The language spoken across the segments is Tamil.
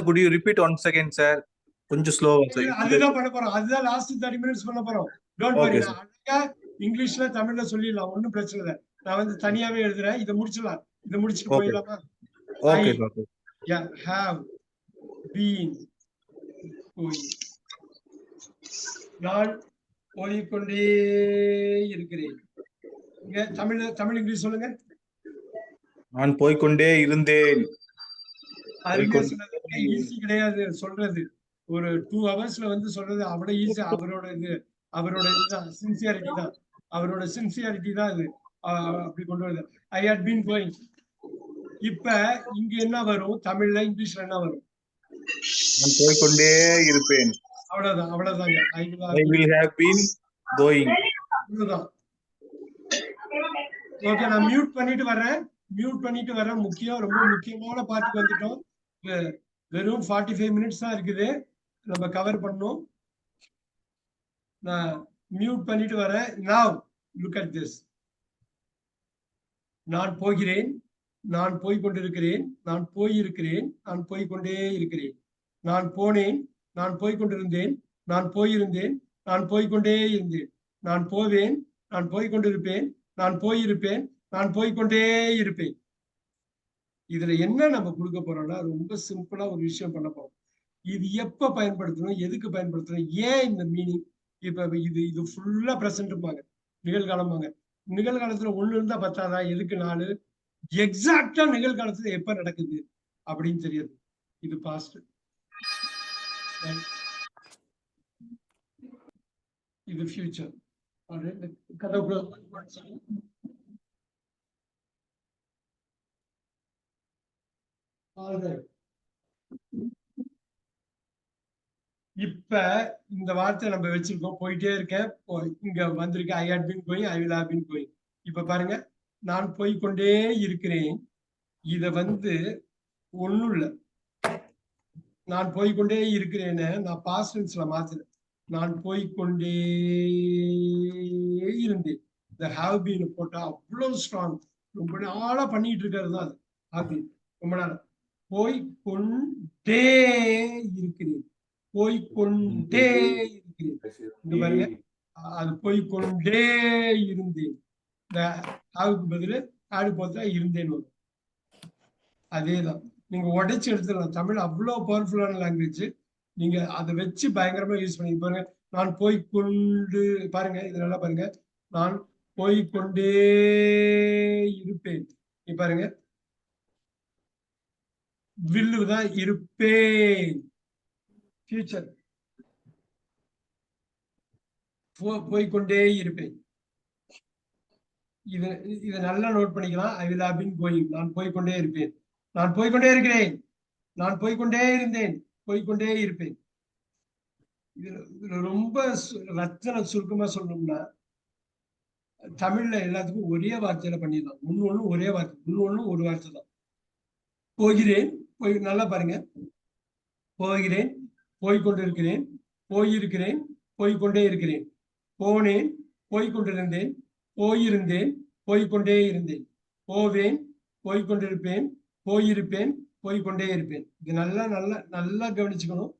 could you repeat 1 second, sir? கொஞ்சம் ஸ்லோவா சார். அதுதான் பண்ண போறோம். அதுதான் லாஸ்ட் 30 minutes பண்ண போறோம். Don't worry. அழகா இங்கிலீஷ்ல தமிழ்ல சொல்லிடலாம், ஒன்னும் பிரச்சனை இல்லை. நான் வந்து தனியாவே எழுதுறேன். இதை முடிச்சிடலாம். இதை முடிச்சுட்டு போயிடலாமா? ஓகே. have been going. நான் போய்கொண்டே இருக்கிறேன். இங்க தமிழ் இங்கிலீஷ் சொல்லுங்க. நான் போய்கொண்டே இருந்தேன். ஈஸி கிடையாது சொல்றது. ஒரு 2 hours வந்து சொல்றது அவ்வளவு ஈஸி. அவரோட இதுதான் சின்சியாரிட்டி தான். அவரோட சின்சியாரிட்டி தான் இது அப்படி கொண்டு வருது. ஐ ஹேட் பீன் கோயிங். இப்ப இங்க என்ன வரும்? தமிழ்ல இங்கிலீஷ்ல என்ன வரும்? நான் போய்கொண்டே இருப்பேன். அவ்வளவுதாங்க. I will have been going. அவ்வளவுதான். ஓகே, நான் மியூட் பண்ணிட்டு வரேன். ரொம்ப முக்கியமான பார்ட்டுக்கு வந்துட்டோம். வெறும் 45 minutes தான் இருக்குது, நம்ம கவர் பண்ணோம். நான் மியூட் பண்ணிட்டு வரேன். Now look at this. நான் போகிறேன், நான் போய்கொண்டிருக்கிறேன், நான் போயிருக்கிறேன், நான் போய்கொண்டே இருக்கிறேன். நான் போனேன், நான் போய்கொண்டிருந்தேன், நான் போயிருந்தேன், நான் போய்கொண்டே இருந்தேன். நான் போவேன், நான் போய்கொண்டிருப்பேன், நான் போயிருப்பேன், நான் போய்கொண்டே இருப்பேன். இதுல என்ன நம்ம கொடுக்க போறோம்னா, ரொம்ப சிம்பிளா ஒரு விஷயம் பண்ண போறோம். இது எப்ப பயன்படுத்தணும், எதுக்கு பயன்படுத்தணும், ஏன் இந்த மீனிங்? இப்ப இது ஃபுல்லா பிரசன்ட்பாங்க, நிகழ்காலமாங்க. நிகழ்காலத்துல 1 இருந்தா பத்தாதா? எதுக்கு 4? எக்ஸாக்டா நிகழ்காலத்துல எப்ப நடக்குது அப்படின்னு தெரியாது. இது பாஸ்ட், இது ஃபியூச்சர். இப்ப இந்த வார்த்தை நம்ம வச்சிருக்கோம். போயிட்டே இருக்கேன், இங்க வந்திருக்கேன். I had been going, I will have been going. இப்ப பாருங்க, நான் போய்கொண்டே இருக்கிறேன். இத வந்து ஒண்ணும் இல்ல, நான் போய்கொண்டே இருக்கிறேன்னு நான் பாஸ்ட் டென்ஸ்ல மாத்துறேன். நான் போய்கொண்டே இருந்தேன். இந்த ஹேவ் பீன் போட்டா அவ்வளவு ஸ்ட்ராங். ரொம்ப நாளா பண்ணிட்டு இருக்கிறது தான் அது. ஹேவ் பீன் ரொம்ப நாளா. போய்கொண்டே இருக்கிறேன், போய்கொண்டே இருக்கிறேன். இங்க பாருங்க, அது போய்கொண்டே இருந்தேன். இந்த ஹேவுக்கு பதில் ஹேடு போட்டா இருந்தேன்னு வரும். அதேதான், நீங்க உடைச்சு எடுத்துடலாம். தமிழ் அவ்வளவு பவர்ஃபுல்லான லாங்குவேஜ். நீங்க அதை வச்சு பயங்கரமா யூஸ் பண்ணி பாருங்க. நான் போய்கொண்டு பாருங்க, இது நல்லா பாருங்க. நான் போய்கொண்டே இருப்பேன். பாருங்க, வில்லுதான் இருப்பேன். ஃபியூச்சர் போய்கொண்டே இருப்பேன். இதை நல்லா நோட் பண்ணிக்கலாம். ஐ வில் ஹேவ் பீன் கோயிங். நான் போய்கொண்டே இருப்பேன், நான் போய்கொண்டே இருக்கிறேன், நான் போய்கொண்டே இருந்தேன், போய்கொண்டே இருப்பேன். இதுல ரொம்ப ரச்சனை சுருக்கமா சொல்லணும்னா, தமிழ்ல எல்லாத்துக்கும் ஒரே வார்த்தையில பண்ணிடலாம். ஒண்ணு ஒரே வார்த்தை, ஒண்ணு ஒரு வார்த்தை தான். போகிறேன், நல்லா பாருங்க. போகிறேன், போய்கொண்டிருக்கிறேன், போயிருக்கிறேன், போய்கொண்டே இருக்கிறேன். போனேன், போய்கொண்டிருந்தேன், போயிருந்தேன், போய்கொண்டே இருந்தேன். போவேன், போய்கொண்டிருப்பேன், போயிருப்பேன், போய்கொண்டே இருப்பேன். இது நல்லா நல்லா நல்லா கவனிச்சுக்கணும்.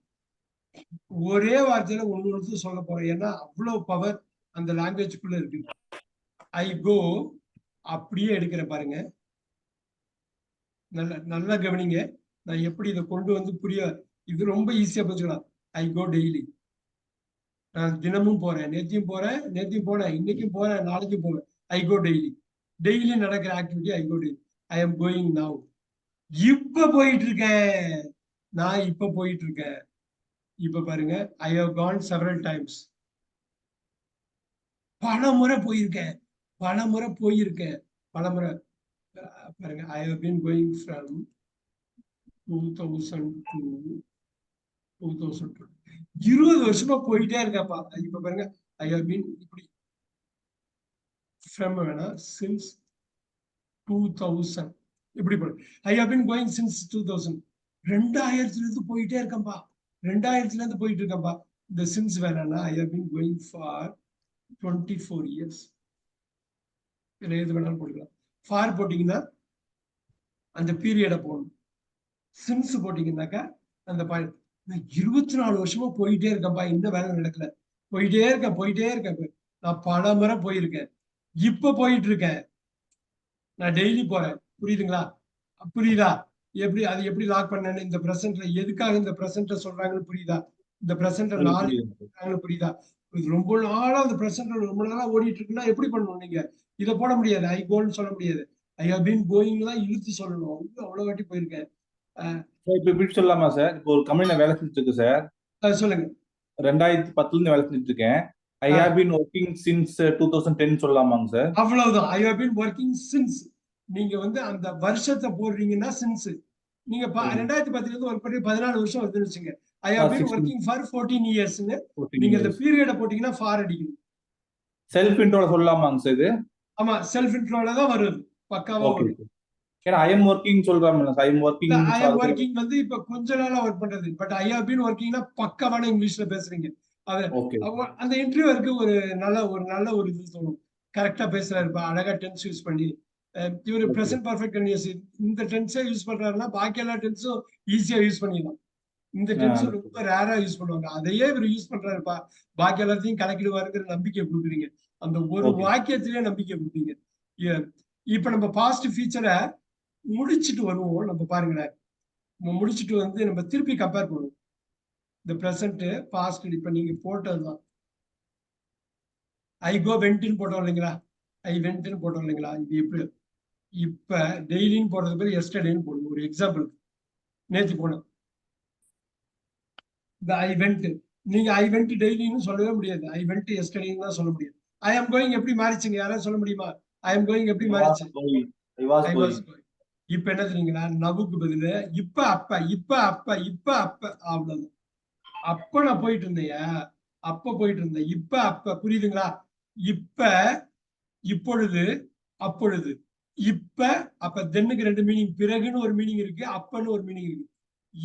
ஒரே வார்த்தையில ஒண்ணு சொல்ல போறேன். ஏன்னா அவ்வளவு பவர் அந்த லாங்குவேஜ்க்குள்ள இருக்கு. ஐ கோ அப்படியே எடுக்கிறேன் பாருங்க. நல்லா கவனிங்க. நான் எப்படி இதை கொண்டு வந்து புரிய, இது ரொம்ப ஈஸியா புரிஞ்சுக்கலாம். I go daily. நான் தினமும் போறேன், நேத்தியும் போனேன், இன்னைக்கும் போறேன், நாளைக்கும் போவேன். I go daily. டெய்லி நடக்கிற activity I go daily. I am going now. இப்ப போயிட்டு இருக்கேன், நான் இப்ப போயிட்டு இருக்கேன். இப்ப பாருங்க, I have gone several times. பல முறை போயிருக்கேன், பல முறை. பாருங்க, I have been going from 2000 to 2020. 20 வருஷமா போயிட்டே இருக்கப்பா. இப்ப பாருங்க, ஐ ஹவ் பீன் இப்படி ஃப்ரம் சின்ஸ் 2000 இப்படி போறேன். I have been going since 2000. 2000ல இருந்து போயிட்டே இருக்கேன்பா, 2000ல இருந்து போயிட்டு இருக்கேன்பா. இந்த சின்ஸ் வேணாம்னா I have been going for 24 years. இதுல எது வேணாலும் போட்டுக்கலாம். ஃபார் போட்டீங்கன்னா அந்த பீரியடை போடணும். சின்ஸ் போட்டீங்கன்னாக்கா அந்த பாயிண்ட். நான் 24 வருஷமா போயிட்டே இருக்கேன்ப்பா, இன்னும் வேலை நடக்கல. போயிட்டே இருக்கேன். நான் பல முறை போயிருக்கேன். இப்ப போயிட்டு இருக்கேன். நான் டெய்லி போறேன். புரியுதுங்களா? புரியுதா? அது எப்படி லாக் பண்ணேன்னு, இந்த பிரசன்ட்ல எதுக்காக இந்த பிரசன்ட சொல்றாங்கன்னு புரியுதா? இந்த பிரசன்ட நாளைக்கு சொல்றாங்கன்னு புரியுதா? இது ரொம்ப நாளா அந்த பிரசன்ட்ல ரொம்ப நாளா ஓடிட்டு இருக்குன்னா எப்படி பண்ணணும் நீங்க? இத போட முடியாது. ஐ கோன்னு சொல்ல முடியாது. ஐ ஹவ் பீன் கோயிங் தான் இழுத்து சொல்லணும். அவ்வளவு வாட்டி போயிருக்கேன். இப்ப இப்படி சொல்லலாமா சார்? இப்போ ஒரு கம்பெனில வேலை செஞ்சுட்டு இருக்கு சார். சொல்லுங்க. 2010ல இருந்து வேலை செஞ்சுட்டு இருக்கேன். I have been working since 2010 சொல்லலாமாங்க சார்? அவ்வளவுதான். I have been working since. நீங்க வந்து அந்த வருஷத்தை போடுறீங்கன்னா சின்ஸ். நீங்க 2010ல இருந்து ஒர்க் பண்ணி 14 வருஷம் வருதுன்னு வச்சுங்க. I have been working for 14 இயர்ஸ்னு நீங்க இந்த பீரியட போட்டீங்கன்னா ஃபார் அடிக்கணும். செல்ஃப் இன்ட்ரோல சொல்லலாமாங்க சார் இது? ஆமா, செல்ஃப் இன்ட்ரோல தான் வருது. பக்காவா வரும். ஏன்னா ஐ எம் ஒர்க்கிங் சொல்றாங்க. I am working I am working வந்து இப்ப கொஞ்ச நாளா ஒர்க் பண்றது. பட் ஐ ஹவ் பீன் ஒர்க்கிங்னா பக்காவான இங்கிலீஷ்ல பேசுறீங்க. அந்த இன்டர்வியூக்கு ஒரு நல்ல ஒரு இது தோணும். கரெக்டா பேசுறாரு, அழகா டென்ஸ் யூஸ் பண்ணி. இவரு பிரசன்ட் பர்ஃபெக்ட் கண்டினியூஸ் இந்த டென்ஸே யூஸ் பண்றாருன்னா பாக்கி எல்லா டென்ஸும் ஈஸியா யூஸ் பண்ணிடலாம். இந்த டென்ஸ் ரொம்ப ரேரா யூஸ் பண்ணுவாங்க. அதையே இவர் யூஸ் பண்றாருப்பா, பாக்கி எல்லாத்தையும் கணக்கிடுவாருங்கிற நம்பிக்கை கொடுக்குறீங்க. அந்த ஒரு வாக்கியத்திலேயே நம்பிக்கை கொடுப்பீங்க. இப்ப நம்ம பாஸ்ட் ஃபீச்சரை முடிச்சுட்டு வருவோம். நம்ம பாருங்களேன், முடிச்சுட்டு வந்து நம்ம திருப்பி கம்பேர் பண்ணுவோம். இந்த பிரசன்ட் பாஸ்ட் இப்ப நீங்க போட்டதுதான். ஐ கோ வென்ட்னு போட்டோம் இல்லைங்களா? ஐ வென்ட்னு போட்டோம் இல்லைங்களா? இது எப்படி இப்ப டெய்லின்னு போடுறது பேர் எஸ்டர்டேன்னு போடுங்க. ஒரு எக்ஸாம்பிள், நேற்று போனோம். இந்த ஐ வென்ட், நீங்க ஐ வென்ட் டெய்லின்னு சொல்லவே முடியாது. ஐ வென்ட் எஸ்டர்டேன்னு தான் சொல்ல முடியும். ஐ எம் கோயிங் எப்படி மாறிச்சுங்க? யாராவது சொல்ல முடியுமா? ஐ எம் கோயிங் எப்படி மாறிச்சு? ஐ வாஸ் கோயிங். இப்ப என்ன தெரியுங்களா? நவுக்கு பதிலு இப்ப அப்ப அவ்வளவு. அப்ப நான் போயிட்டு இருந்தேன். இப்ப அப்ப, புரியுதுங்களா? இப்ப, இப்பொழுது, அப்பொழுது. இப்ப அப்ப தென்னுக்கு 2 மீனிங். பிறகுன்னு ஒரு மீனிங் இருக்கு, அப்பன்னு ஒரு மீனிங் இருக்கு.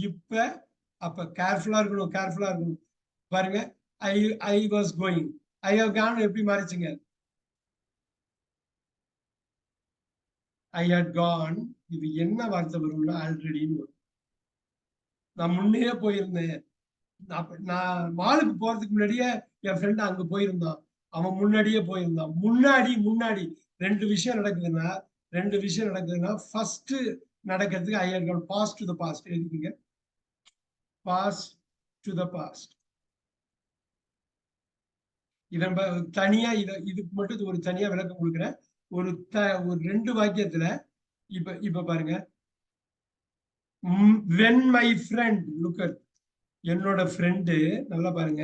இப்ப அப்ப கேர்ஃபுல்லா இருக்கணும். பாருங்க, I was going, I have gone எப்படி மாறிச்சுங்க? ஐ ஹட் கான். இது என்ன வார்த்தை வரும்னா ஆல்ரெடின்னு வரும். நான் முன்னே போயிருந்தேன். நான் மாலுக்கு போறதுக்கு முன்னாடியே என் ஃப்ரெண்ட் அங்க போயிருந்தான். அவன் முன்னாடியே போயிருந்தான். முன்னாடி 2 விஷயம் நடக்குதுன்னா ஃபர்ஸ்ட் நடக்கிறதுக்கு I had gone. Past to the past எழுதிக்கங்க. Past to the past. இத தனியா இதுக்கு மட்டும் ஒரு தனியா விளக்கம் கொடுக்குறேன். ஒரு 2 வாக்கியத்துல இப்ப பாருங்க. when my friend, look at, என்னோட ஃப்ரெண்டு, நல்லா பாருங்க.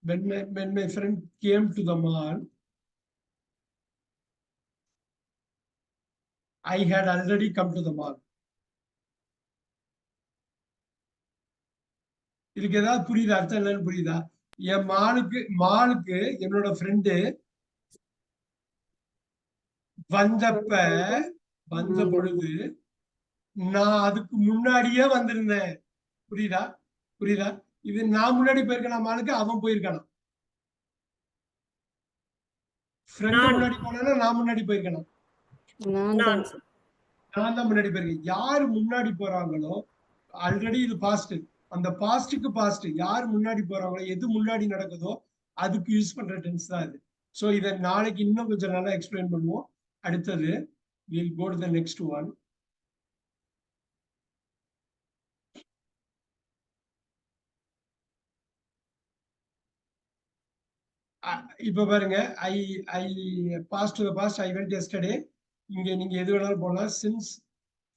when my friend came to the mall, I had already come to the mall. இதுக்கு ஏதாவது புரியுதா? அர்த்தம் என்னன்னு புரியுதா? என் மாலுக்கு என்னோட ஃப்ரெண்டு வந்த பொழுது நான் அதுக்கு முன்னாடியே வந்திருந்தேன். புரியுதா? இது நான் முன்னாடி போயிருக்கேன் மாலுக்கு, அவன் போயிருக்கானா? ஃப்ரெண்ட் முன்னாடி போனா நான் முன்னாடி போயிருக்கேன். நான் தான் முன்னாடி போயிருக்கேன். யாரு முன்னாடி போறாங்களோ, ஆல்ரெடி இது பாஸ்ட். அந்த பாஸ்டுக்கு பாஸ்ட் யார் முன்னாடி போறாங்களோ, எது முன்னாடி நடக்குதோ அதுக்கு யூஸ் பண்ற டென்ஸ் தான் இது. சோ இத நாளைக்கு இன்னும் கொஞ்சம் நல்லா எக்ஸ்பிளைன் பண்ணுவோம். அடுத்தது we'll go to the next one. இப்ப பாருங்க, I past to the past, I went yesterday. இங்க நீங்க எது வேணாலும் போலாம். சின்ஸ்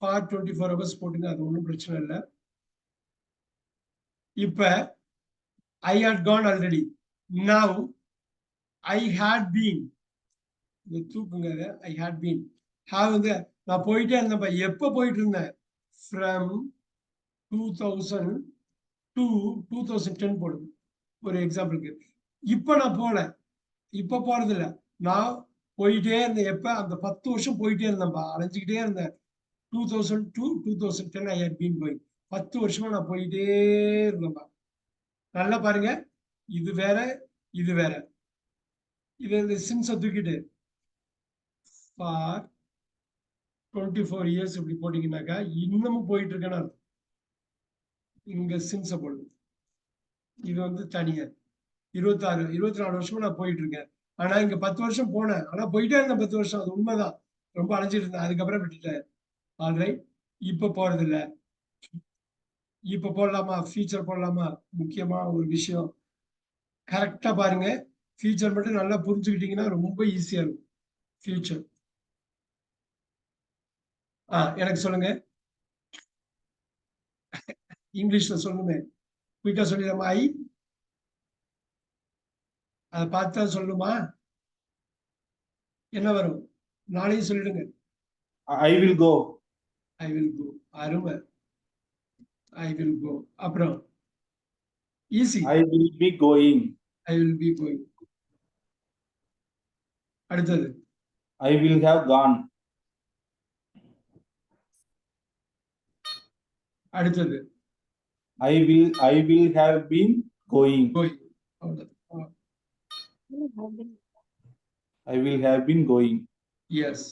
ஃபார் 24 hours போட்டுங்க, அது ஒன்றும் பிரச்சனை இல்லை. இப்ப I had gone already. Now I had been. தூக்குங்க, I had been. have வந்து நான் போயிட்டே இருந்தேன். எப்ப போயிட்டு இருந்தேன்? From 2000 to 2010 போடுது ஒரு எக்ஸாம்பிளுக்கு. இப்ப நான் போல, இப்ப போறது இல்ல. நான் போயிட்டே இருந்தேன். எப்ப? அந்த 10 வருஷம் போயிட்டே இருந்தேன்பா, அலைஞ்சுக்கிட்டே இருந்தேன். 2000 to 2010 I had been going. 10 வருஷமா நான் போயிட்டே இருந்தேன்பா. நல்லா பாருங்க, இது வேற, இது வேற. இது இந்த சின்ஸை தூக்கிட்டு ஃபார் 24 இயர்ஸ் இப்படி போட்டீங்கன்னாக்கா இன்னமும் போயிட்டு இருக்கேன்னு அர்த்தம். இங்க சின்ஸை போடுங்க. இது வந்து தனியார் 24 வருஷமா நான் போயிட்டு இருக்கேன். ஆனா இங்க 10 வருஷம் போனேன். ஆனா போயிட்டே இருந்தேன் 10 வருஷம். அது உண்மைதான். ரொம்ப அலைஞ்சிட்டு இருந்தேன். அதுக்கப்புறம் விட்டுட்டேன். ஆல்ரைட். இப்ப போறது இல்ல. இப்ப போடலாமா? ஃபியூச்சர் போடலாமா? முக்கியமா ஒரு விஷயம் கரெக்டா பாருங்க. ஃபியூச்சர் மட்டும் நல்லா புரிஞ்சுக்கிட்டீங்கன்னா ரொம்ப ஈஸியா இருக்கும். ஃபியூச்சர் எனக்கு சொல்லுங்க. இங்கிலீஷ்ல சொல்லுமே. குயிக்கா சொல்லிடலாமா? அதை பார்த்தா சொல்லணுமா? என்ன வரும்? நாளையும் சொல்லிடுங்க. I will go. I will go. அருமை. I will go. அப்புறம் easy. I will be going. I will be going. அடுத்தது ஐ வில் ஹேவ் கான். அடுத்தது I will have been going. Going. அவ்வளவுதான். I will have been going. Yes.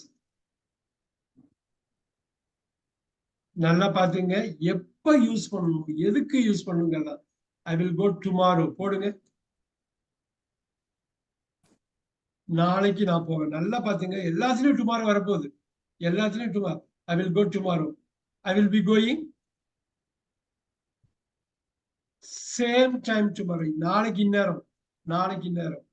நல்லா பாத்துங்க. எப்ப யூஸ் பண்ணணும், எதுக்கு யூஸ் பண்ணுங்க. ஐ வில் கோ டுமாரோ போடுங்க. நாளைக்கு நான் போவேன். நல்லா பாத்துங்க. எல்லாத்துலயும் டுமாரோ வரப்போகுது. எல்லாத்துலயும் tomorrow. I will go tomorrow. I will be going same time tomorrow. நாளைக்கு இந்நேரம். நாளைக்கு இந்நேரம்.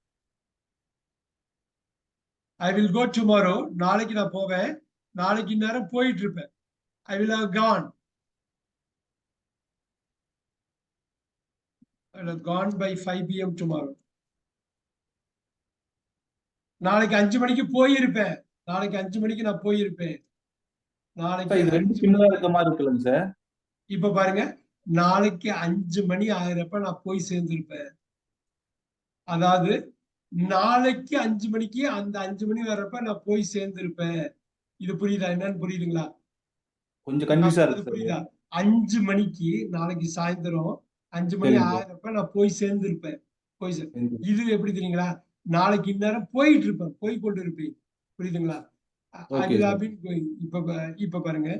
I will go tomorrow. நாளைக்கு நான் போவேன். நாளைக்கு இந்நேரம் போயிட்டு இருப்பேன். I will have gone. I will have gone by 5 PM tomorrow. நாளைக்கு 5 மணிக்கு போயிருப்பேன். நாளைக்கு 5 மணிக்கு நான் போயிருப்பேன். நாளைக்கு இது ரெண்டு 5 சின்னதா மணிக்கு. இருக்க மாதிரி இருக்குல்லங்க சார். இப்ப பாருங்க. நாளைக்கு 5 மணி ஆகிறப்ப நான் போய் சேர்ந்திருப்பேன். அதாவது நாளைக்கு 5 மணிக்கு அந்த 5 மணி வர்றப்ப நான் போய் சேர்ந்திருப்பேன். இது புரியுதா? என்னன்னு புரியுதுங்களா? கொஞ்சம் கன்ஃபியூஸா அது இருக்கு புரியுதா? சார். 5 மணிக்கு நாளைக்கு சாயந்தரம் 5 மணி சரிங்க சார். ஆகிறப்ப நான் போய் சேர்ந்திருப்பேன். சரிங்க. இது எப்படி தெரியுங்களா? நாளைக்கு இந்நேரம் போயிட்டு இருப்பேன். போய் கொண்டு இருப்பேன். புரியுதுங்களா? I okay will sir. Have been going. இப்ப பாருங்க.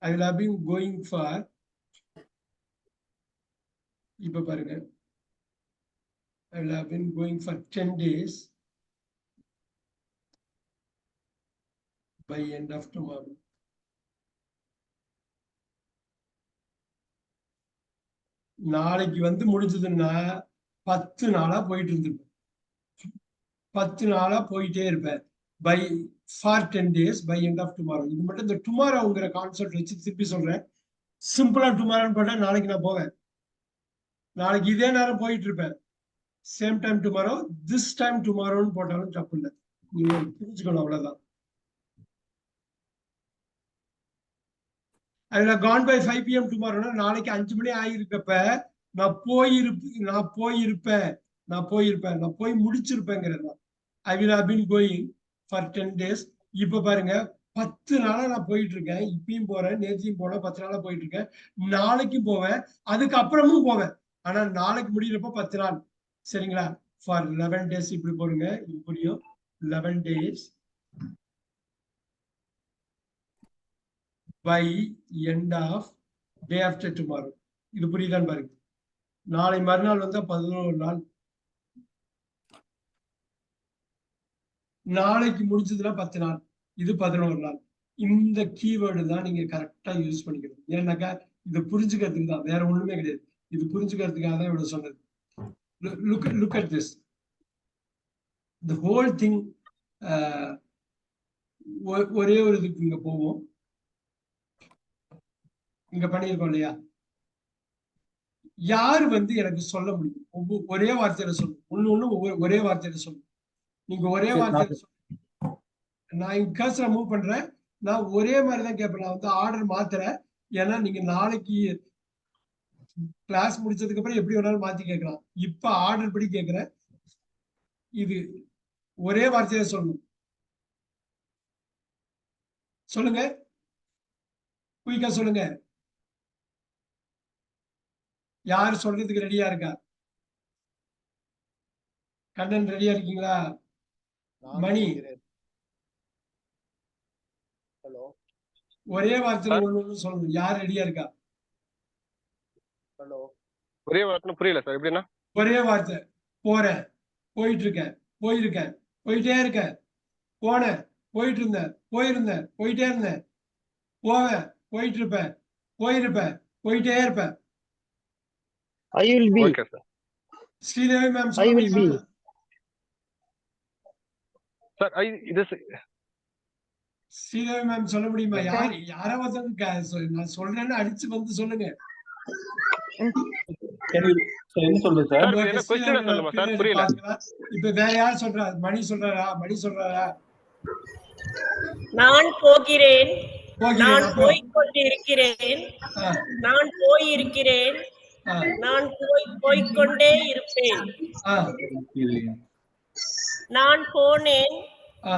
I will have been going for. இப்ப பாருங்க. I will have been going for 10 days by end of tomorrow. நாளைக்கு வந்து முடிஞ்சதுன்னா 10 நாளா போயிட்டு இருந்திருப்பேன். 10 நாளா போயிட்டே இருப்பேன். By for 10 days by end of tomorrow. இது மட்டும் இந்த டுமாரோங்கிற கான்செப்ட் வச்சு திருப்பி சொல்றேன். சிம்பிளா டுமாரோன்னு போட்டா நாளைக்கு நான் போவேன். நாளைக்கு இதே நேரம் போயிட்டு இருப்பேன். Same time tomorrow. This time டுமாரோன்னு போட்டாலும் தப்பு இல்லை. நீங்க புரிஞ்சுக்கணும். அவ்வளவுதான். அதுல கான் பை 5 PM டுமாரோனா நாளைக்கு 5 மணி ஆகிருக்கப்ப நான் போயிருப்பேன். நான் போய் முடிச்சிருப்பேங்கிறது. I will have been going for 10 days. இப்ப பாருங்க. 10 நாளா நான் போயிட்டு இருக்கேன். இப்பயும் போறேன். நேத்தியும் போனேன். 10 நாளா போயிட்டு இருக்கேன். நாளைக்கும் போவேன். அதுக்கு அப்புறமும் போவேன். ஆனா நாளைக்கு முடியிறப்ப 10 நாள். சரிங்களா? ஃபார் 11 days இப்படி போடுங்க. இது புரியும். 11 days by end of day after tomorrow. இது புரியுதான்னு பாருங்க. நாளை மறுநாள் வந்தா 11 நாள். நாளைக்கு முடிஞ்சதுன்னா 10 நாள். இது 11 நாள். இந்த கீவேர்டு தான் நீங்க கரெக்டா யூஸ் பண்ணிக்கணும். ஏன்னாக்கா இதை புரிஞ்சுக்கிறதுக்கு தான். வேற ஒண்ணுமே கிடையாது. இது புரிஞ்சுக்கிறதுக்காக தான் இவ்வளவு சொன்னது. Look at this. The whole thing. ஒரே ஒரு இதுக்கு இங்க போவோம். இங்க பண்ணியிருக்கோம் இல்லையா? யாரு வந்து எனக்கு சொல்ல முடியும்? ஒரே வார்த்தையில சொல்லணும். ஒண்ணு ஒரே வார்த்தையில சொல்லணும். நீங்க ஒரே வார்த்தையில சொல்லணும். நான் இங்க கர்சரை மூவ் பண்றேன். நான் ஒரே மாதிரிதான் கேட்பேன். நான் வந்து ஆர்டர் மாத்துறேன். ஏன்னா நீங்க நாளைக்கு கிளாஸ் முடிச்சதுக்கு அப்புறம் எப்படி வேணாலும் மாத்தி கேட்கலாம். இப்ப ஆர்டர் படி கேட்கிறேன். இது ஒரே வார்த்தையில சொல்லணும். சொல்லுங்க. குயிக்கா சொல்லுங்க. யாரு சொல்றதுக்கு ரெடியா இருக்கா? கண்ணன் ரெடியா இருக்கீங்களா? மணி ஹலோ ஒரே வார்த்தையில ஒண்ணு சொல்லணும். யார் ரெடியா இருக்கா? ஹலோ ஒரே வார்த்தை புரியல சார், எப்படின்னா? ஒரே வார்த்தை. போறேன், போயிட்டு இருக்கேன், போயிருக்கேன், போயிட்டே இருக்கேன், போனேன், போயிட்டு இருந்தேன், போயிருந்தேன், போயிட்டே இருந்தேன், போவேன், போயிட்டு இருப்பேன், போயிருப்பேன், போயிட்டே இருப்பேன். I will be. Okay sir. Sridevi ma'am I சொல்ல will be. முடியுமா? சார் இது ஸ்ரீதேவி மேம் சொல்ல முடியுமா? யாராவது நான் சொல்றேன்னு அடிச்சு வந்து சொல்லுங்க. என்ன சொல்றது சார்? சார், என்ன question சொல்லுமா சார், புரியல. இப்ப வேற யார் சொல்றா? மணி சொல்றாரா? மணி சொல்றாரா? நான் போகிறேன், போகிறேன், நான் அப்புறம்? போய்க் கொண்டிருக்கிறேன், ஆ, நான் போயிருக்கிறேன், ஆ, நான் போய்க்கொண்டே இருப்பேன், ஆ, நான் போனேன், ஆ,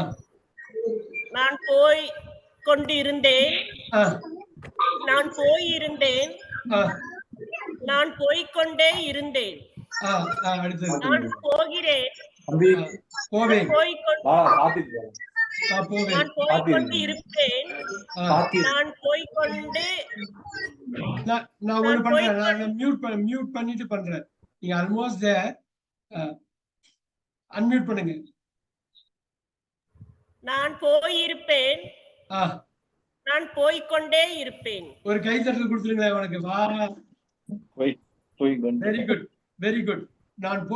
நான் போய் கொண்டிருந்தேன், ஆ, நான் போயிருந்தேன், ஆ, நான் போய்க்கொண்டே இருந்தேன், ஆ, ஆ, அடுத்தது. நான் போகிறேன், தம்பி, போவேன், வா, சாத்திட்டு வா. போவேன், நான் போய்க்கொண்டு இருப்பேன், ஆ. நான் போய்க்கொண்டு நான் ஒண்ணு பண்றேன். நான் மியூட் பண்ணிட்டு பண்றேன். நீங்க ஆல்மோஸ்ட் தேர். அன்மியூட் பண்ணுங்க. நான் போயிருப்பேன், ஆ, நான் போய்க்கொண்டே இருப்பேன். ஒரு கைத்தட்டல் கொடுத்துருங்களேன் உனக்கு. வா, போய் வெரி குட், வெரி குட். நான்